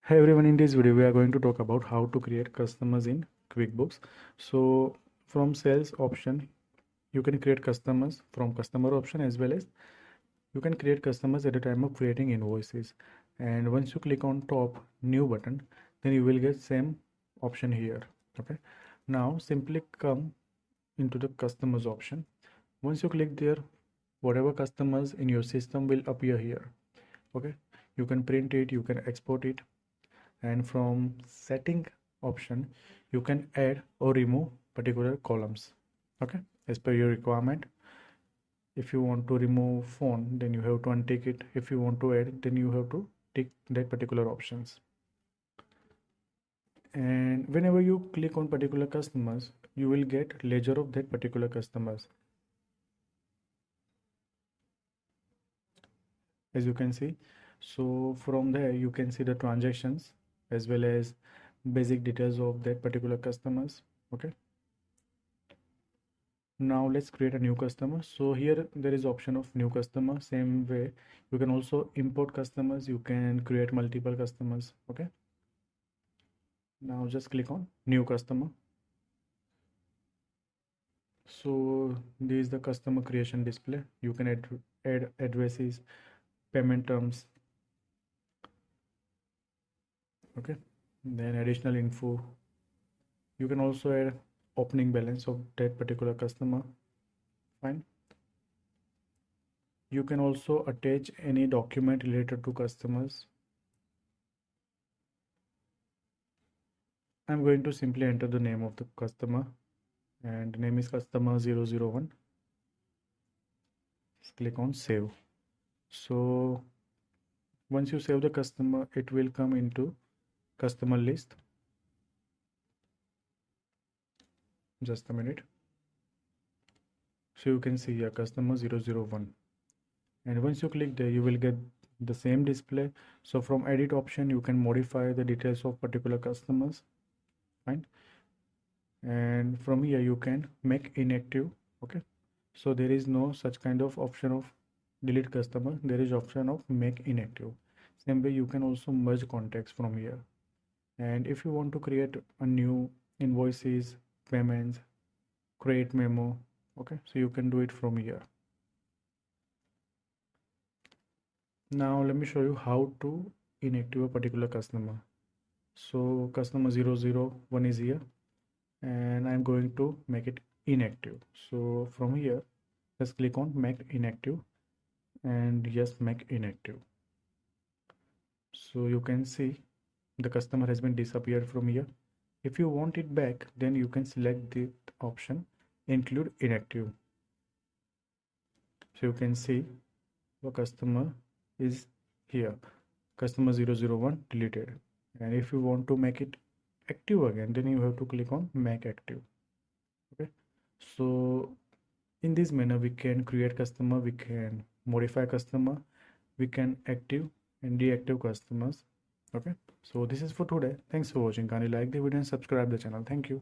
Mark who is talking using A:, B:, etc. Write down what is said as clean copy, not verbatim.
A: Hey everyone, in this video we are going to talk about how to create customers in QuickBooks. So from sales option you can create customers, from customer option as well as you can create customers at the time of creating invoices. And once you click on top new button, then you will get same option here. Okay, now simply come into the customers option. Once you click there, whatever customers in your system will appear here. Okay, you can print it, you can export it, and from setting option you can add or remove particular columns, okay, as per your requirement. If you want to remove phone, then you have to untick it. If you want to add, then you have to tick that particular options. And whenever you click on particular customers, you will get ledger of that particular customers. As you can see, so from there you can see the transactions as well as basic details of that particular customers. Okay, now let's create a new customer. So here there is option of new customer. Same way you can also import customers, you can create multiple customers. Okay, now just click on new customer. So this is the customer creation display. You can add addresses, payment terms, okay, then additional info. You can also add opening balance of that particular customer. Fine. You can also attach any document related to customers. I'm going to simply enter the name of the customer, and name is customer 001. Just click on save. So once you save the customer, it will come into customer list. Just a minute. So you can see here customer 001, and once you click there you will get the same display. So from edit option you can modify the details of particular customers. Fine. And from here you can make inactive. Okay, so there is no such kind of option of delete customer, there is option of make inactive. Same way you can also merge contacts from here. And if you want to create a new invoices, payments, create memo, okay, so you can do it from here. Now let me show you how to inactive a particular customer. So customer 001 is here, and I'm going to make it inactive. So from here just click on make inactive, and yes, make inactive. So you can see the customer has been disappeared from here. If you want it back, then you can select the option include inactive. So you can see the customer is here, customer 001 deleted. And if you want to make it active again, then you have to click on make active. Okay, so in this manner we can create customer, we can modify customer, we can active and deactive customers. Okay, so this is for today. Thanks for watching. Kindly like the video and subscribe the channel. Thank you.